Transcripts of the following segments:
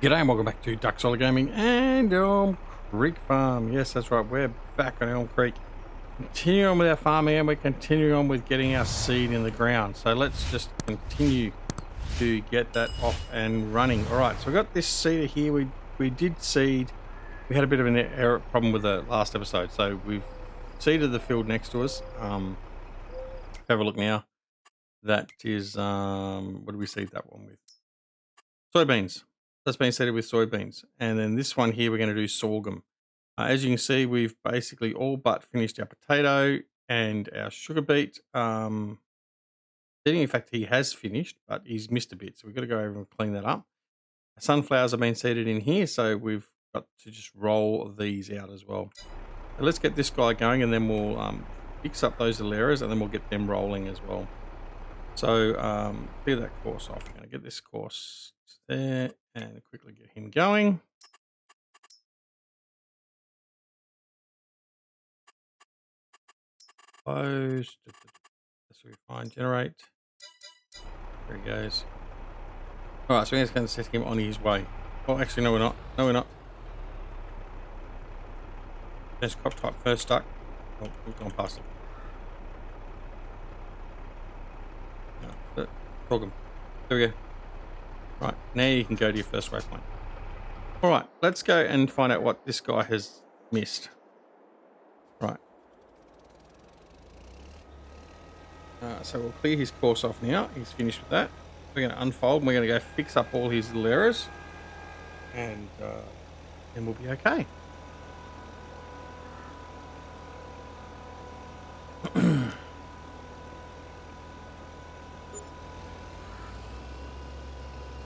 G'day and welcome back to Duck Solid Gaming and Elm Creek Farm. Yes, that's right, we're back on Elm Creek. Continuing on with our farming and we're continuing on with getting our seed in the ground. So let's just continue to get that off and running. Alright, so we've got this seeder here. We did seed. We had a bit of an error problem with the last episode. So we've seeded the field next to us. Have a look now. That is, what did we seed that one with? Soybeans. That's been seeded with soybeans. And then this one here, we're going to do sorghum. As you can see, we've basically all but finished our potato and our sugar beet. In fact, he has finished, but he's missed a bit. So we've got to go over and clean that up. Sunflowers have been seeded in here, so we've got to just roll these out as well. So let's get this guy going, and then we'll fix up those little errors, and then we'll get them rolling as well. So clear that course off. I'm going to get this course there and quickly get him going. Close. That's what we find. Generate. There he goes. Alright, so we're just going to set him on his way. Oh, actually, no, we're not. No, we're not. There's crop type first stuck. Oh, we've gone past it. No, sorghum. There we go. Right, now you can go to your first waypoint. Alright, let's go and find out what this guy has missed. Right. So we'll clear his course off now. He's finished with that. We're going to unfold and we're going to go fix up all his little errors. And then we'll be okay.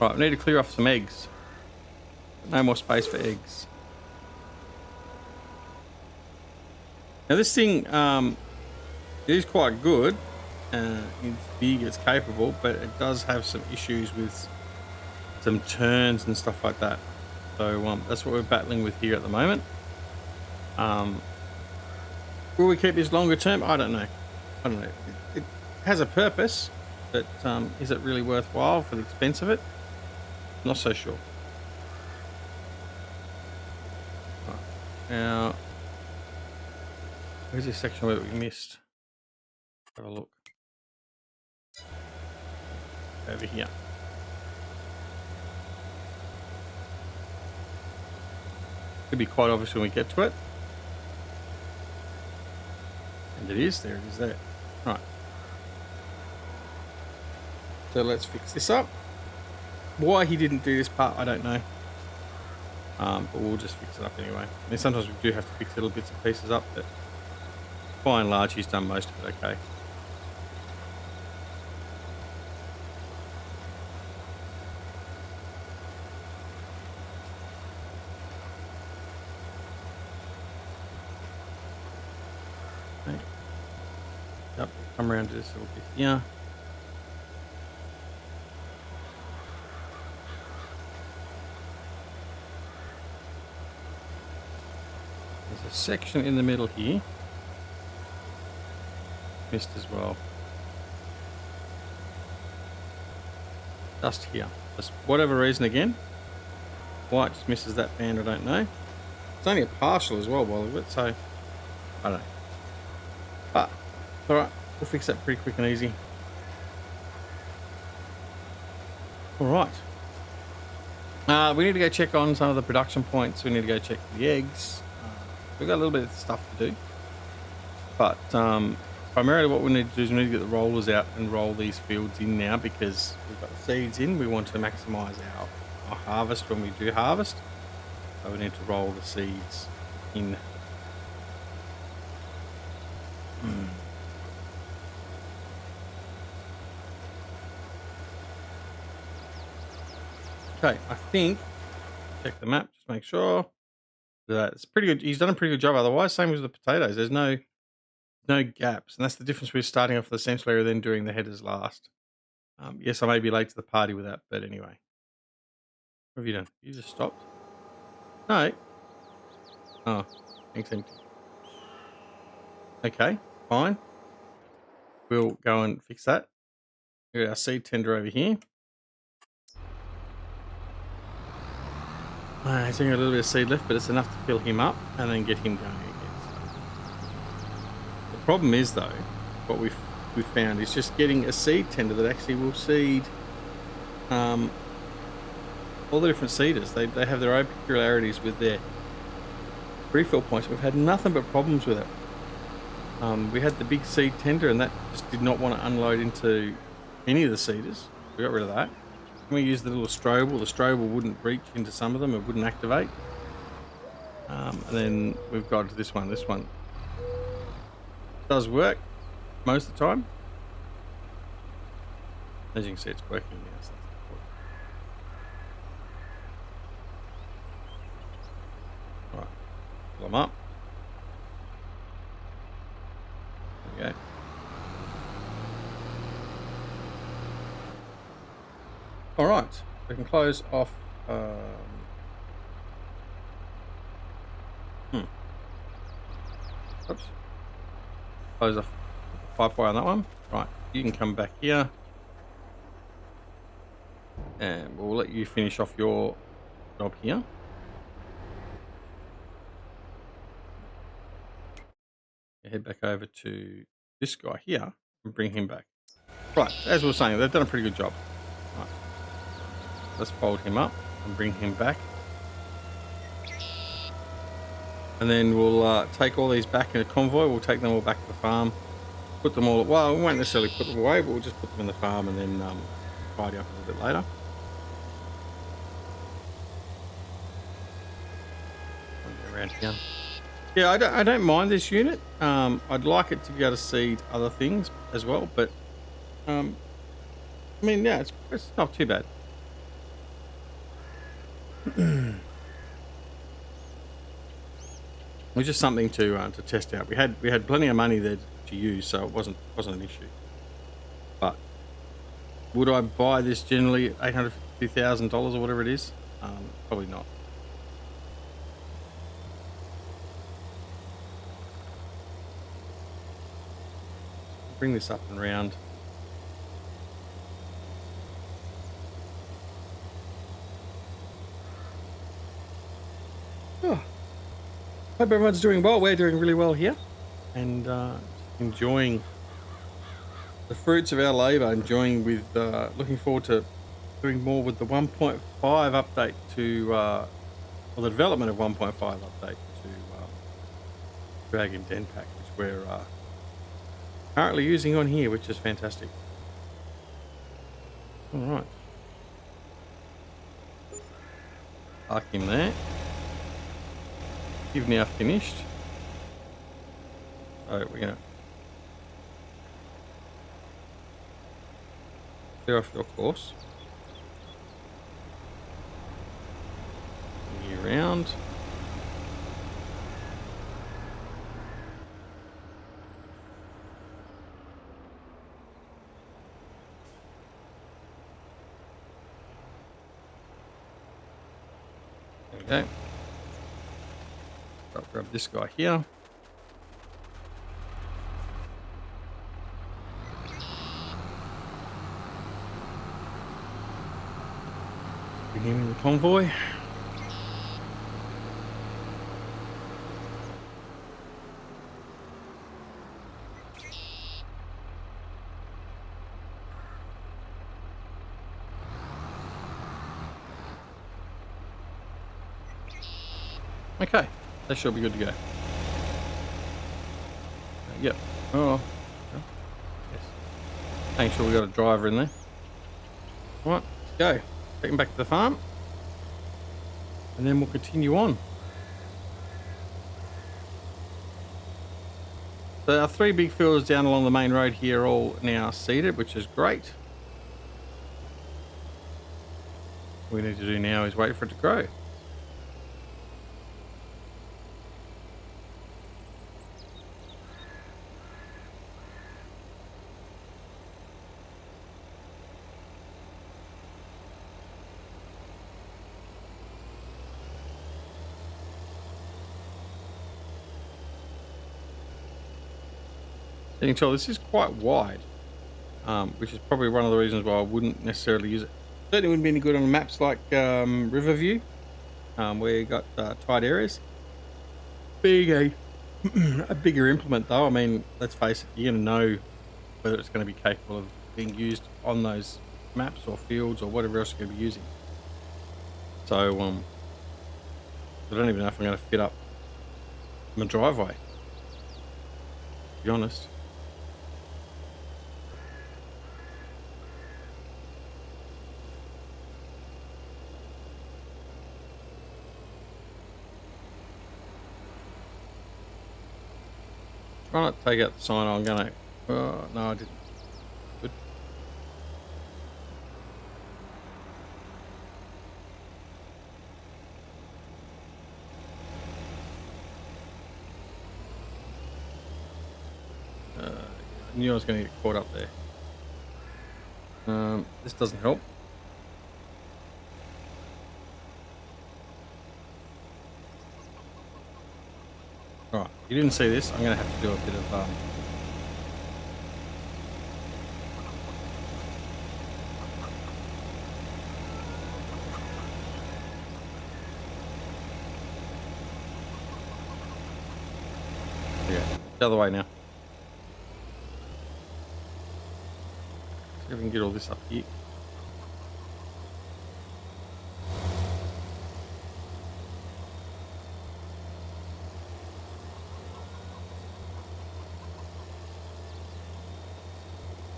Right, we need to clear off some eggs. No more space for eggs. Now this thing it is quite good. It's big, it's capable, but it does have some issues with some turns and stuff like that. So that's what we're battling with here at the moment. Will we keep this longer term? I don't know. It has a purpose, but is it really worthwhile for the expense of it? Not so sure. Right. Now, where's this section where we missed? Have a look. Over here. Could be quite obvious when we get to it. And it is. There it is there. Right. So let's fix this up. Why he didn't do this part, I don't know. But we'll just fix it up anyway. I mean, sometimes we do have to fix little bits and pieces up, but by and large, he's done most of it okay. Okay. Yep, come around to this little bit here. There's a section in the middle here. Missed as well. Just here. Just whatever reason again. Why it just misses that band, I don't know. It's only a partial as well, by the look of it, so I don't know. But alright, we'll fix that pretty quick and easy. Alright. We need to go check on some of the production points. We need to go check the eggs. We've got a little bit of stuff to do. But primarily what we need to do is we need to get the rollers out and roll these fields in now, because we've got the seeds in. We want to maximize our harvest when we do harvest. So we need to roll the seeds in. Okay, I think, check the map, just make sure that it's pretty good. He's done a pretty good job otherwise. Same with the potatoes. There's no gaps, and that's the difference with starting off the central area then doing the headers last. Yes, I may be late to the party with that, but anyway. What have you done? You just stopped? No. Oh, thanks, empty. Okay, fine. We'll go and fix that. We got our seed tender over here. He's only got a little bit of seed left, but it's enough to fill him up and then get him going again. So the problem is, though, what we've found is just getting a seed tender that actually will seed all the different seeders. They have their own peculiarities with their refill points. We've had nothing but problems with it. We had the big seed tender, and that just did not want to unload into any of the seeders. We got rid of that. We used the little strobel. The strobel wouldn't reach into some of them. It wouldn't activate. And then we've got this one. This one does work most of the time. As you can see, it's working now. So that's important. Right, pull them up. There we go. All right, we can close off. Oops. Close off the pipe wire on that one. Right, you can come back here, and we'll let you finish off your job here. Head back over to this guy here and bring him back. Right, as we were saying, they've done a pretty good job. Right. Let's fold him up and bring him back. And then we'll take all these back in a convoy. We'll take them all back to the farm. Put them all, well, we won't necessarily put them away, but we'll just put them in the farm and then tidy up a little bit later. Around here. Yeah, I don't mind this unit. I'd like it to be able to seed other things as well, but I mean, yeah, it's not too bad. It was just something to test out. We had plenty of money there to use, so it wasn't an issue. But would I buy this generally at $850,000 or whatever it is? Probably not. Bring this up and round. Oh. Hope everyone's doing well. We're doing really well here, and enjoying the fruits of our labour. Enjoying with looking forward to doing more with the 1.5 update to, or the development of 1.5 update to Dragon Den Pack, which we're currently using on here, which is fantastic. All right, park him there. You've now finished. So we're going to clear off your course. Bring you around. There we go. I'll grab this guy here. Bring him in the convoy. Okay. That should be good to go. Yep. Oh. Yes. Making sure we got a driver in there. All right, let's go. Take him back to the farm. And then we'll continue on. So our 3 big fields down along the main road here are all now seeded, which is great. What we need to do now is wait for it to grow. You can tell this is quite wide, which is probably one of the reasons why I wouldn't necessarily use it. Certainly wouldn't be any good on maps like Riverview, We got tight areas. Being a bigger implement though, I mean, let's face it, you're going to know whether it's going to be capable of being used on those maps or fields or whatever else you're going to be using. So I don't even know if I'm going to fit up my driveway, to be honest. Try not to take out the sign. I'm going to... no, I didn't. Good. I knew I was going to get caught up there. This doesn't help. Alright, you didn't see this. I'm going to have to do a bit of... yeah, the other way now. See if we can get all this up here.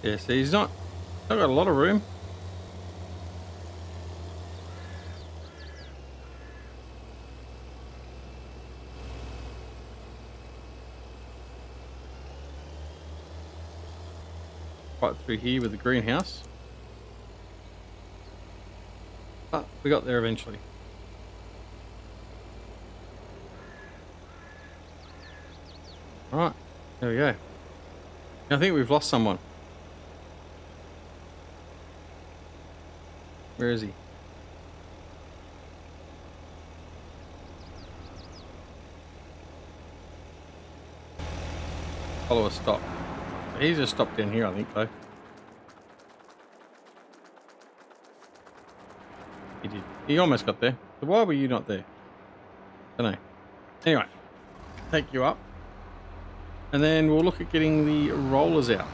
Yeah, see, he's not got a lot of room. Right through here with the greenhouse. But we got there eventually. Alright, there we go. I think we've lost someone. Where is he? Follow a stop. He's just stopped down here, I think, though. He did. He almost got there. So why were you not there? Don't know. Anyway, take you up. And then we'll look at getting the rollers out.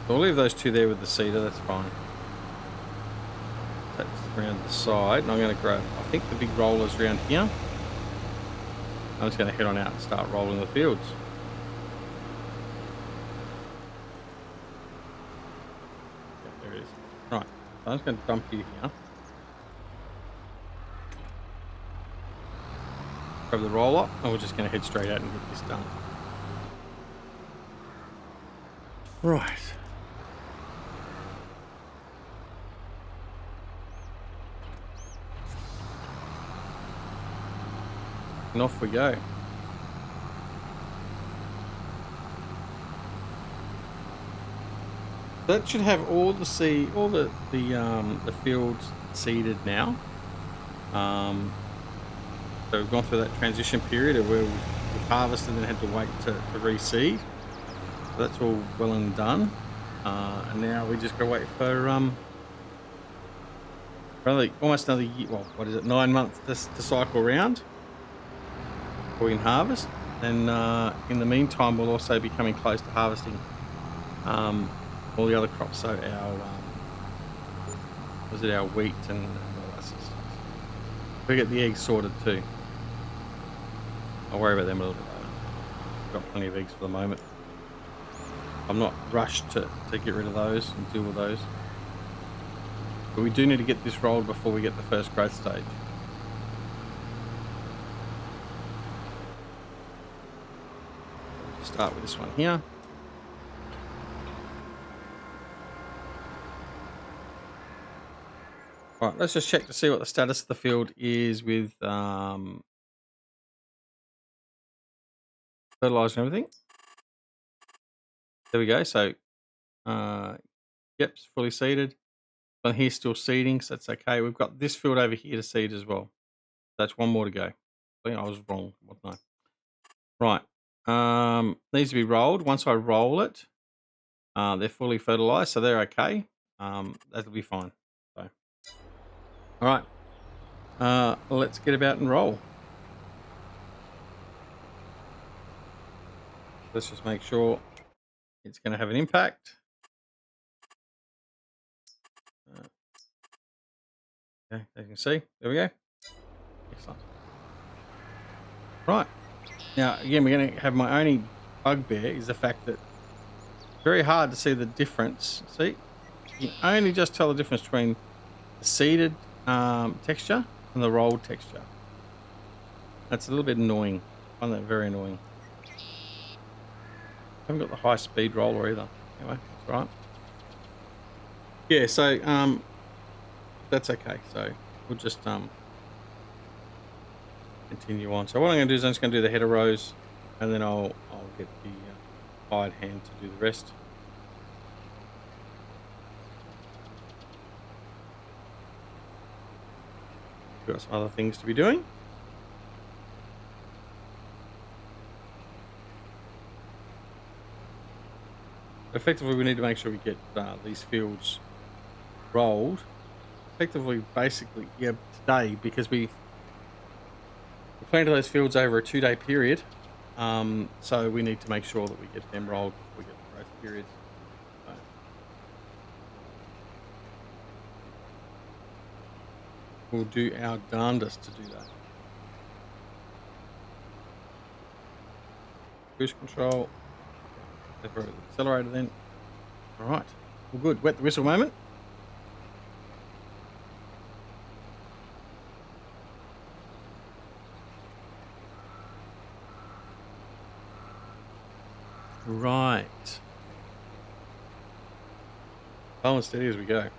So we'll leave those two there with the cedar, that's fine. Take this around the side, and I'm going to grab, I think, the big rollers around here. I'm just going to head on out and start rolling the fields. Yeah, there it is. Right, so I'm just going to dump you here. Grab the roller, and we're just going to head straight out and get this done. Right. And off we go. That should have all the fields seeded now. So we've gone through that transition period of where we've harvested and had to wait to reseed. So that's all well and done. And now we just gotta wait for probably almost another year. Well, what is it? 9 months to cycle around before we can harvest. And in the meantime, we'll also be coming close to harvesting all the other crops. So our wheat and all that sort of stuff. We get the eggs sorted too. I'll worry about them a little bit later. We've got plenty of eggs for the moment. I'm not rushed to get rid of those and deal with those. But we do need to get this rolled before we get the first growth stage. We'll start with this one here. All right, let's just check to see what the status of the field is with fertilizer and everything. There we go. So, yep, it's fully seeded. On here, still seeding, so that's okay. We've got this field over here to seed as well. That's one more to go. I think I was wrong, wasn't I? Right. Needs to be rolled. Once I roll it, they're fully fertilized, so they're okay. That'll be fine. So, all right. Let's get about and roll. Let's just make sure it's going to have an impact. Okay, as you can see, there we go. Excellent. Right. Now, again, we're going to have my only bugbear is the fact that it's very hard to see the difference. See, you can only just tell the difference between the seeded texture and the rolled texture. That's a little bit annoying. I find that very annoying. I haven't got the high speed roller either. Anyway, that's right. Yeah, so that's okay. So we'll just continue on. So what I'm going to do is I'm just going to do the header rows, and then I'll get the hired hand to do the rest. We've got some other things to be doing. Effectively, we need to make sure we get these fields rolled. Effectively, basically, yeah, today, because we planted those fields over a 2-day period. So we need to make sure that we get them rolled before we get the growth periods. So. We'll do our darndest to do that. Cruise control. Accelerator then. All right. Well, good. Wet the whistle moment. Right. Slow and steady as we go.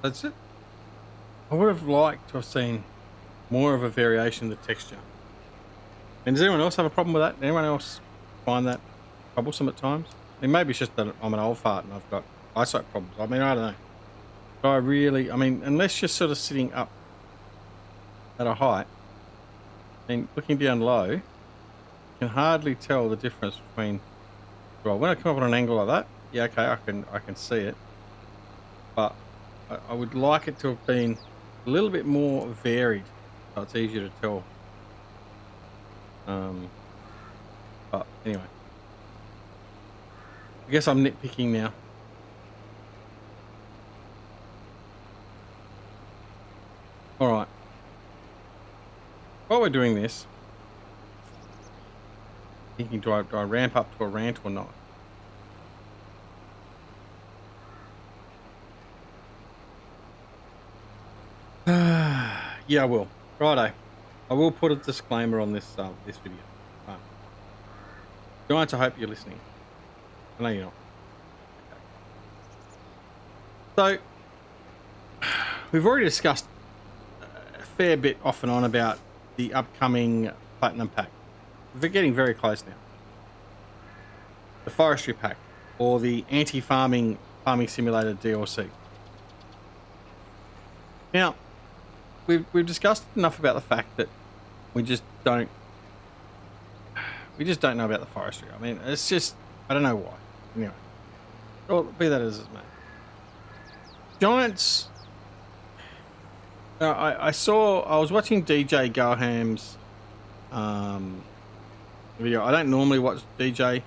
That's it. I would have liked to have seen more of a variation in the texture. And does anyone else have a problem with that? Anyone else find that troublesome at times? I mean, maybe it's just that I'm an old fart and I've got eyesight problems. I mean, I don't know. But I mean, unless you're sort of sitting up at a height, I mean, looking down low, you can hardly tell the difference between, well, when I come up on an angle like that, yeah, okay, I can see it. But I would like it to have been a little bit more varied, so it's easier to tell. But anyway, I guess I'm nitpicking now. All right. While we're doing this, thinking, do I ramp up to a rant or not? Yeah, I will. Righto. I will put a disclaimer on this this video. Giants, I hope you're listening. I know you're not. Okay. So, we've already discussed a fair bit off and on about the upcoming Platinum Pack. We're getting very close now. The Forestry Pack, or the Anti-Farming Farming Simulator DLC. Now, we've discussed enough about the fact that we just don't know about the forestry. I mean, it's just, I don't know why. Anyway, well, be that as it may. Giants. I was watching DJ Goham's video. I don't normally watch DJ.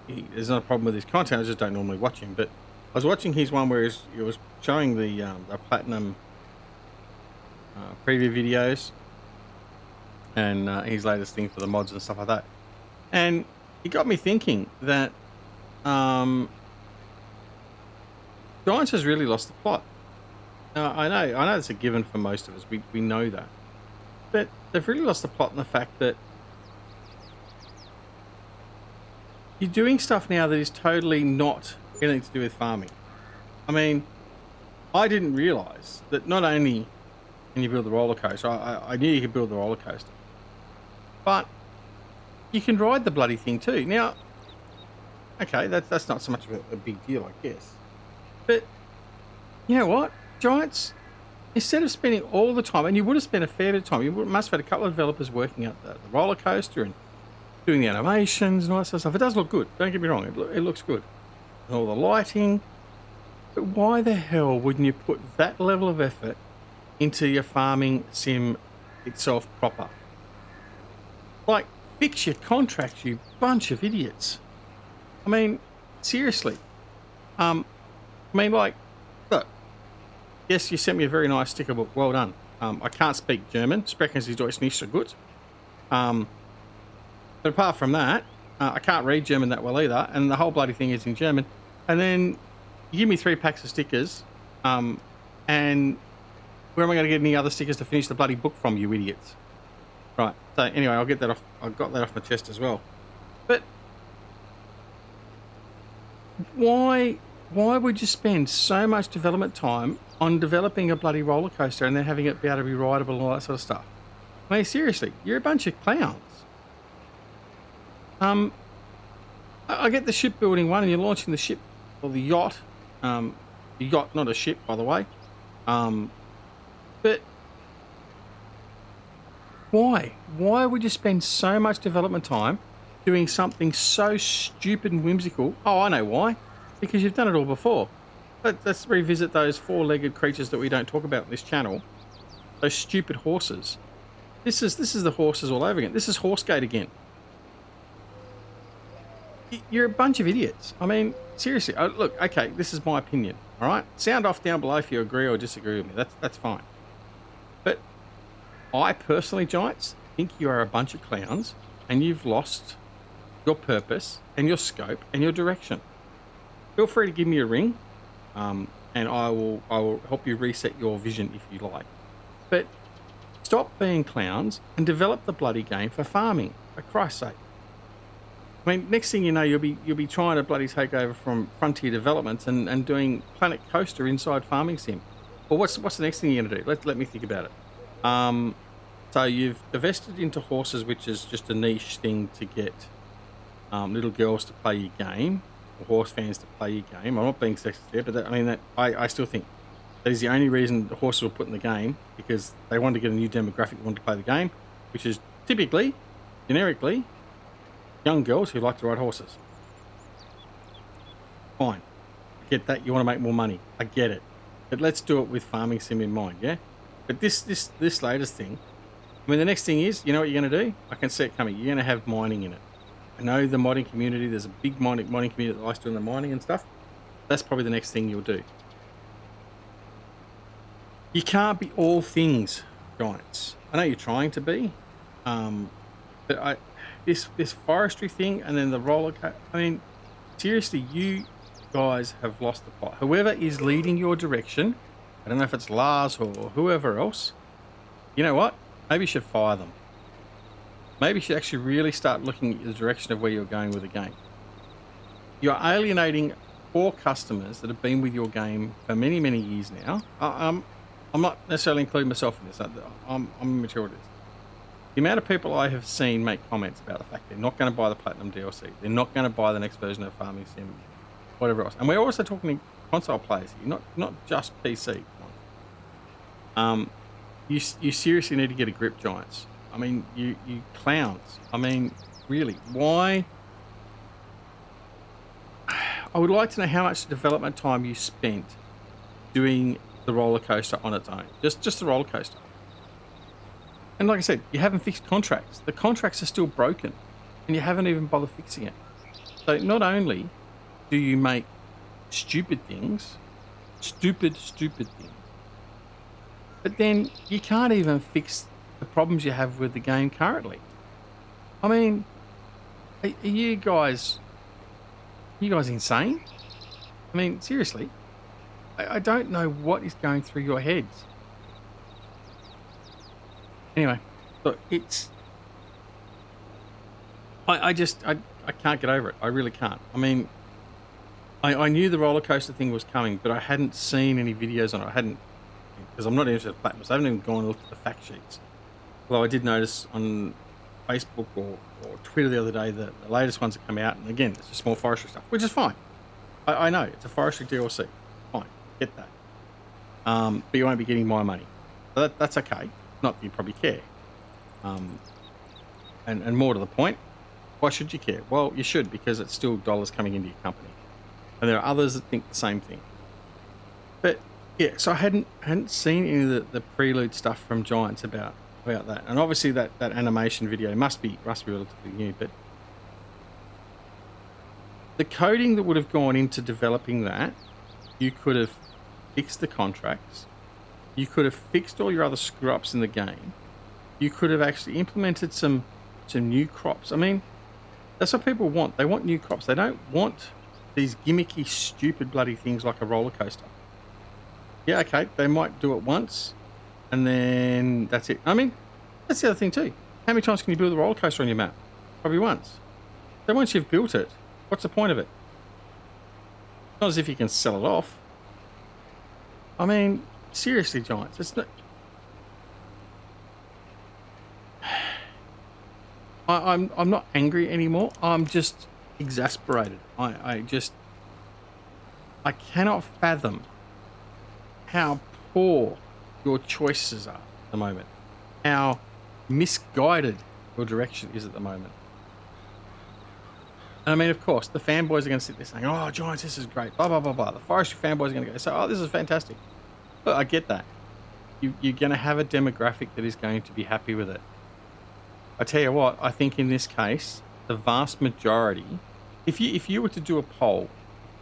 There's not a problem with his content. I just don't normally watch him. But I was watching his one where he was showing the platinum preview videos and his latest thing for the mods and stuff like that. And it got me thinking that Giants has really lost the plot. I know it's a given for most of us. We know that. But they've really lost the plot in the fact that you're doing stuff now that is totally not anything to do with farming. I mean, I didn't realise that not only can you build the roller coaster, I knew you could build the roller coaster, but you can ride the bloody thing too. Now, okay, that's not so much of a big deal, I guess. But you know what? Giants, instead of spending all the time, and you would have spent a fair bit of time, must have had a couple of developers working out the roller coaster and doing the animations and all that sort of stuff. It does look good, don't get me wrong, it looks good. And all the lighting. But why the hell wouldn't you put that level of effort into your farming sim itself proper? Like, fix your contracts, you bunch of idiots. I mean, seriously. Like, look, yes, you sent me a very nice sticker book. Well done. I can't speak German. Sprechen Sie Deutsch nicht so gut. But apart from that, I can't read German that well either. And the whole bloody thing is in German. And then you give me 3 packs of stickers. And where am I going to get any other stickers to finish the bloody book from, you idiots? Right. So anyway, I'll get that off. I've got that off my chest as well. But why would you spend so much development time on developing a bloody roller coaster and then having it be able to be rideable and all that sort of stuff? I mean, seriously, you're a bunch of clowns. I get the shipbuilding one, and you're launching the ship or the yacht. The yacht, not a ship, by the way. But why? Why would you spend so much development time doing something so stupid and whimsical? Oh, I know why. Because you've done it all before. Let's revisit those 4-legged creatures that we don't talk about on this channel. Those stupid horses. This is the horses all over again. This is Horsegate again. You're a bunch of idiots. I mean, seriously. Look, okay, this is my opinion. All right, sound off down below if you agree or disagree with me. That's fine. But I personally, Giants, think you are a bunch of clowns, and you've lost your purpose and your scope and your direction. Feel free to give me a ring, and I will help you reset your vision if you like. But stop being clowns and develop the bloody game for farming, for Christ's sake. I mean, next thing you know, you'll be trying to bloody take over from Frontier Developments and doing Planet Coaster inside Farming Sim. Well, what's the next thing you're going to do? Let me think about it. So you've divested into horses, which is just a niche thing to get little girls to play your game, or horse fans to play your game. I'm not being sexist there, but I still think that is the only reason the horses were put in the game, because they wanted to get a new demographic that wanted to play the game, which is typically, generically, young girls who like to ride horses. Fine. I get that. You want to make more money. I get it. But let's do it with Farming Sim in mind, yeah? But this latest thing, I mean, the next thing is, you know what you're going to do? I can see it coming. You're going to have mining in it. I know the modding community, there's a big modding community that likes doing the mining and stuff. That's probably the next thing you'll do. You can't be all things, Giants. I know you're trying to be. But this forestry thing and then the roller coaster. I mean, seriously, you guys have lost the plot. Whoever is leading your direction, I don't know if it's Lars or whoever else, you know what? Maybe you should fire them. Maybe you should actually really start looking at the direction of where you're going with the game. You're alienating core customers that have been with your game for many, many years now. I'm not necessarily including myself in this. I'm immature with this. The amount of people I have seen make comments about the fact they're not going to buy the Platinum DLC, they're not going to buy the next version of Farming Sim, whatever else. And we're also talking console players here, not just PC. You seriously need to get a grip, Giants. I mean, you clowns. I mean, really, why? I would like to know how much development time you spent doing the roller coaster on its own. Just the roller coaster. And like I said, you haven't fixed contracts. The contracts are still broken, and you haven't even bothered fixing it. So not only do you make stupid things, stupid things, but then you can't even fix the problems you have with the game currently. I mean, are you guys insane? I mean, seriously. I don't know what is going through your heads. Anyway, look, it's... I can't get over it. I really can't. I mean, I knew the roller coaster thing was coming, but I hadn't seen any videos on it. I hadn't, because I'm not interested in platinum, so I haven't even gone and looked at the fact sheets. Although I did notice on Facebook or Twitter the other day that the latest ones have come out, and again, it's just more forestry stuff, which is fine. I know, it's a forestry DLC. Fine, get that. But you won't be getting my money. So that's okay. Not that you probably care. And more to the point, why should you care? Well, you should, because it's still dollars coming into your company. And there are others that think the same thing. But yeah, so I hadn't seen any of the prelude stuff from Giants about that. And obviously that animation video must be relatively new, but the coding that would have gone into developing that, you could have fixed the contracts, you could have fixed all your other screw-ups in the game, you could have actually implemented some new crops. I mean, that's what people want. They want new crops. They don't want these gimmicky, stupid bloody things like a roller coaster. Yeah, okay, they might do it once, and then that's it. I mean, that's the other thing too. How many times can you build a roller coaster on your map? Probably once. So once you've built it, what's the point of it? Not as if you can sell it off. I mean, seriously, Giants, it's not... I'm not angry anymore. I'm just exasperated. I cannot fathom how poor your choices are at the moment. How misguided your direction is at the moment. And I mean, of course, the fanboys are going to sit there saying, "Oh, Giants, this is great." Blah blah blah blah. The forestry fanboys are going to go say, "Oh, this is fantastic." But I get that. You're going to have a demographic that is going to be happy with it. I tell you what, I think in this case, the vast majority, if you were to do a poll,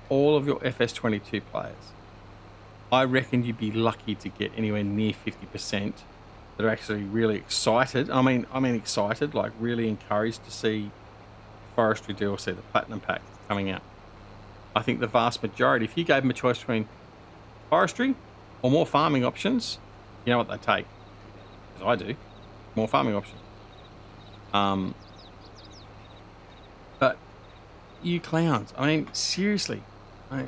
all of your FS22 players, I reckon you'd be lucky to get anywhere near 50% that are actually really excited. I mean excited, like really encouraged to see forestry DLC, the platinum pack coming out. I think the vast majority, if you gave them a choice between forestry or more farming options, you know what they'd take. Because I do, more farming options. But you clowns, I mean, seriously, I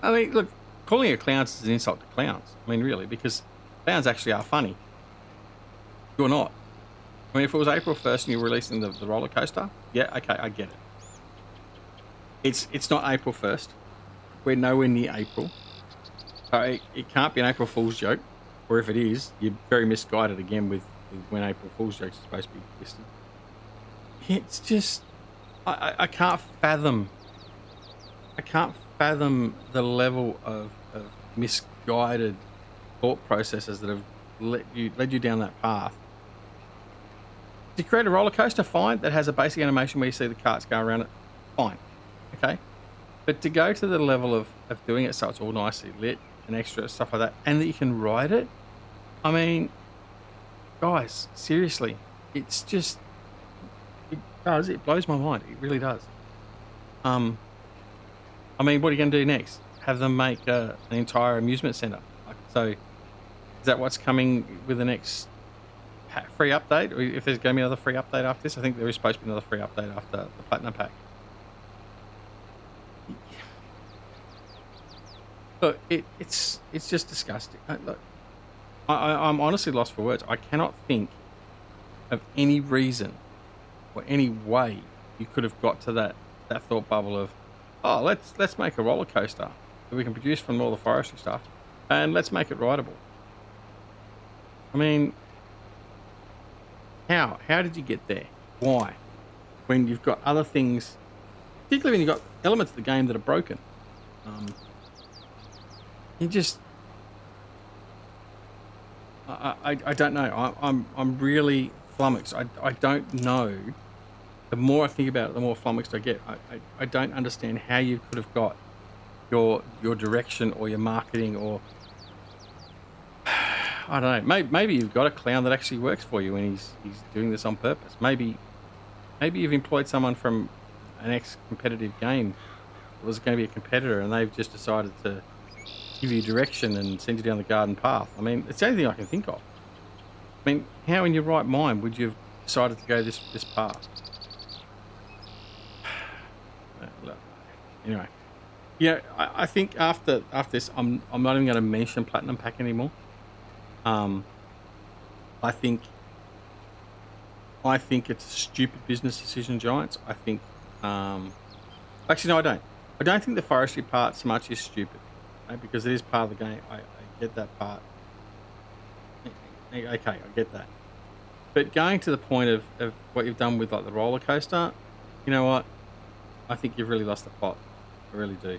mean, look, calling it clowns is an insult to clowns. I mean, really, because clowns actually are funny. You're not. I mean, if it was April 1st and you're releasing the roller coaster, yeah, okay, I get it. It's not April 1st. We're nowhere near April. So it can't be an April Fool's joke. Or if it is, you're very misguided again with when April Fool's jokes are supposed to be listed. It's just, I can't fathom. I can't fathom the level of misguided thought processes that have led you down that path. To create a roller coaster, fine, that has a basic animation where you see the carts go around it, fine, okay. But to go to the level of doing it so it's all nicely lit and extra stuff like that, and that you can ride it, I mean, guys, seriously, it's just, it blows my mind. It really does. I mean, what are you going to do next? Have them make an entire amusement centre? So, is that what's coming with the next free update? Or if there's going to be another free update after this? I think there is supposed to be another free update after the Platinum Pack. Look, it's just disgusting. Look, I'm honestly lost for words. I cannot think of any reason or any way you could have got to that thought bubble of, oh, let's make a roller coaster that we can produce from all the forestry stuff, and let's make it rideable. I mean, how did you get there? Why? When you've got other things, particularly when you've got elements of the game that are broken. You just, I don't know. I'm really flummoxed. I don't know. The more I think about it, the more flummoxed I get. I don't understand how you could have got your direction or your marketing, or I don't know. Maybe you've got a clown that actually works for you and he's doing this on purpose. Maybe you've employed someone from an ex-competitive game that was going to be a competitor, and they've just decided to give you direction and send you down the garden path. I mean, it's the only thing I can think of. I mean, how in your right mind would you have decided to go this path? Look, anyway, yeah, I think after this, I'm not even going to mention Platinum Pack anymore. I think it's a stupid business decision, Giants. I think, actually no, I don't. I don't think the forestry part so much is stupid, right? Because it is part of the game. I get that part. Okay, I get that. But going to the point of what you've done with like the roller coaster, you know what? I think you've really lost the plot. I really do.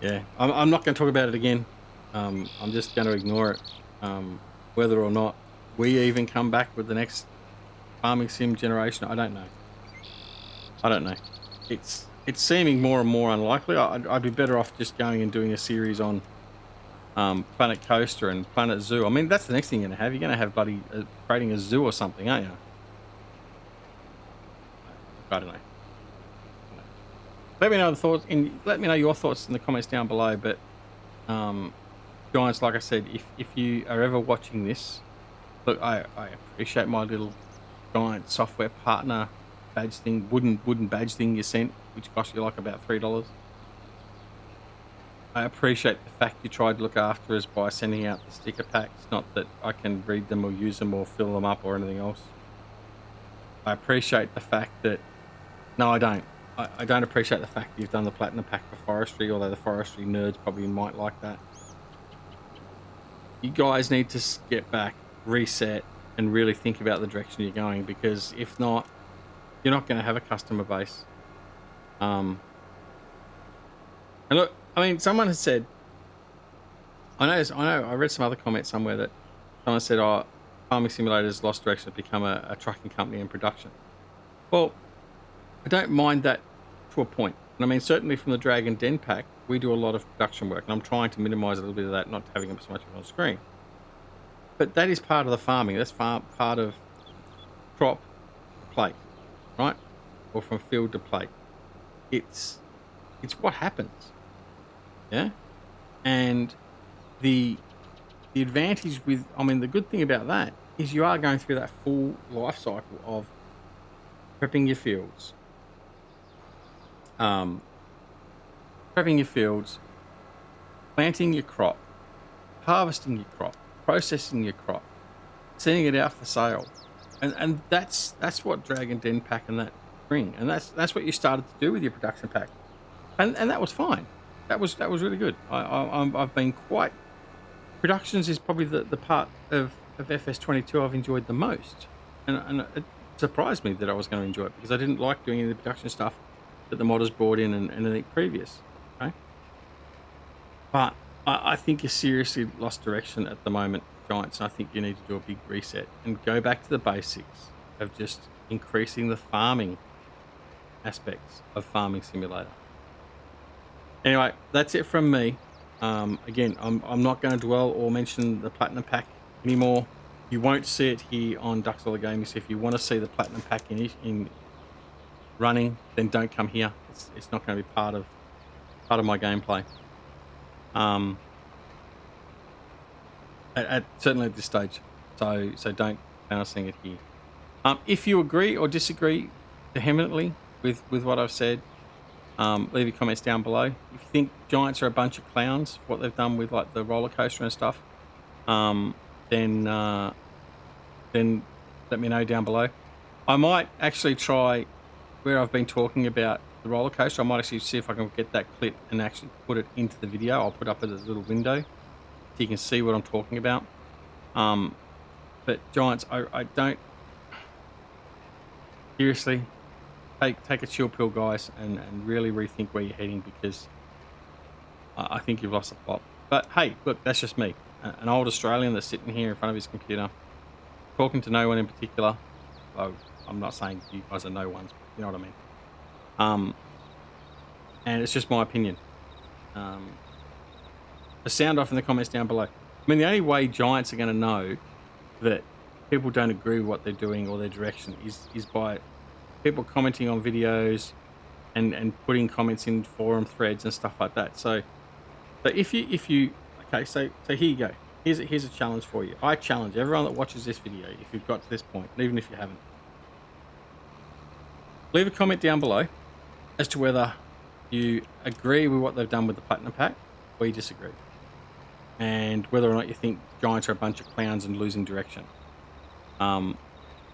Yeah, I'm not going to talk about it again. I'm just going to ignore it. Whether or not we even come back with the next farming sim generation, I don't know. It's seeming more and more unlikely. I'd be better off just going and doing a series on Planet Coaster and Planet Zoo. I mean, that's the next thing you're going to have. You're going to have bloody creating a zoo or something, aren't you? I don't know. Let me know the thoughts. Let me know your thoughts in the comments down below. But Giants, like I said, if you are ever watching this, look, I appreciate my little Giant software partner badge thing, wooden badge thing you sent, which cost you like about $3. I appreciate the fact you tried to look after us by sending out the sticker packs. Not that I can read them or use them or fill them up or anything else. I appreciate the fact that no, I don't. I don't appreciate the fact that you've done the Platinum Pack for forestry, although the forestry nerds probably might like that. You guys need to get back, reset, and really think about the direction you're going, because if not, you're not going to have a customer base. And look, I mean, someone has said, I know, I read some other comments somewhere that someone said, oh, Farming Simulator's lost direction to become a trucking company in production. Well, I don't mind that to a point. And I mean, certainly from the Dragon Den pack, we do a lot of production work, and I'm trying to minimize a little bit of that, not having so much of it on screen. But that is part of the farming. That's part of crop to plate, right? Or from field to plate. It's what happens. Yeah? And the advantage with, I mean, the good thing about that is you are going through that full life cycle of prepping your fields, planting your crop, harvesting your crop, processing your crop, sending it out for sale, and that's what Dragon Den pack and that bring, and that's what you started to do with your production pack, and that was fine. That was really good. I've been quite. Productions is probably the part of FS22 I've enjoyed the most, and it surprised me that I was going to enjoy it, because I didn't like doing any of the production stuff that the modders brought in and anything previous. Okay, but I think you seriously lost direction at the moment, Giants, and I think you need to do a big reset and go back to the basics of just increasing the farming aspects of Farming Simulator. Anyway, that's it from me. Again, I'm not going to dwell or mention the Platinum Pack anymore. You won't see it here on Duxola Gaming, so if you want to see the Platinum Pack in running, then don't come here. It's not going to be part of my gameplay. Certainly at this stage. So don't plan on seeing it here. If you agree or disagree vehemently with what I've said, leave your comments down below. If you think Giants are a bunch of clowns, what they've done with like the roller coaster and stuff, then let me know down below. I might actually try, where I've been talking about the roller coaster, I might actually see if I can get that clip and actually put it into the video. I'll put up as a little window so you can see what I'm talking about. But Giants, I don't, seriously, take a chill pill, guys, and really rethink where you're heading, because I think you've lost the plot. But hey, look, that's just me, an old Australian that's sitting here in front of his computer, talking to no one in particular. Oh, I'm not saying you guys are no ones, but you know what I mean. And it's just my opinion. Sound off in the comments down below. I mean, the only way Giants are going to know that people don't agree with what they're doing or their direction is by people commenting on videos and putting comments in forum threads and stuff like that. So if you okay, so here you go. Here's a challenge for you. I challenge everyone that watches this video, if you've got to this point, even if you haven't, leave a comment down below as to whether you agree with what they've done with the Platinum Pack or you disagree, and whether or not you think Giants are a bunch of clowns and losing direction.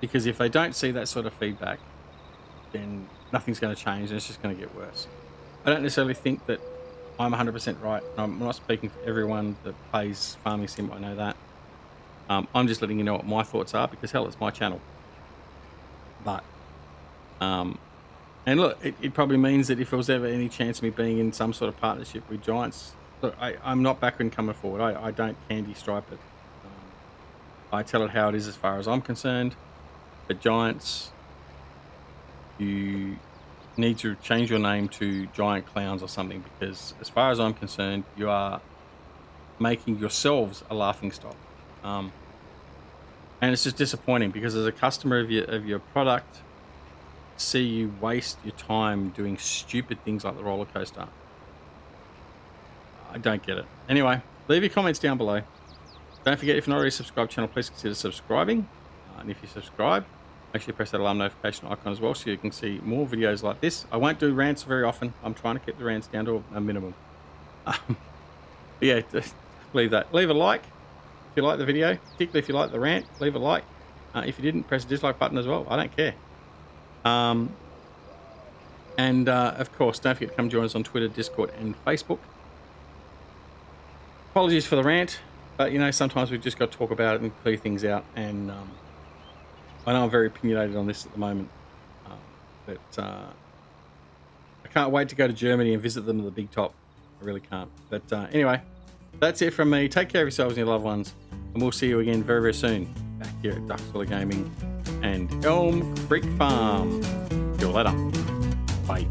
Because if they don't see that sort of feedback, then nothing's going to change and it's just going to get worse. I don't necessarily think that I'm 100% right. I'm not speaking for everyone that plays Farming Sim, I know that. I'm just letting you know what my thoughts are, because hell, it's my channel. But, and look, it probably means that if there was ever any chance of me being in some sort of partnership with Giants, look, I'm not backward coming forward. I don't candy stripe it. I tell it how it is as far as I'm concerned. But Giants, you need to change your name to Giant Clowns or something, because as far as I'm concerned, you are making yourselves a laughing stock. And it's just disappointing, because as a customer of your product, see you waste your time doing stupid things like the roller coaster. I don't get it. Anyway, leave your comments down below. Don't forget, if you're not already subscribed to the channel, please consider subscribing. And if you subscribe, make sure you press that alarm notification icon as well, so you can see more videos like this. I won't do rants very often. I'm trying to keep the rants down to a minimum. Yeah, just leave that. Leave a like if you like the video, particularly if you like the rant. Leave a like. If you didn't, press the dislike button as well. I don't care. Of course, don't forget to come join us on Twitter, Discord, and Facebook. Apologies for the rant, but you know, sometimes we've just got to talk about it and clear things out. And I know I'm very opinionated on this at the moment, but I can't wait to go to Germany and visit them at the big top. I really can't. But anyway, that's it from me. Take care of yourselves and your loved ones, and we'll see you again very, very soon back here at Ducksolar Gaming and Elm Creek Farm. See you later. Bye.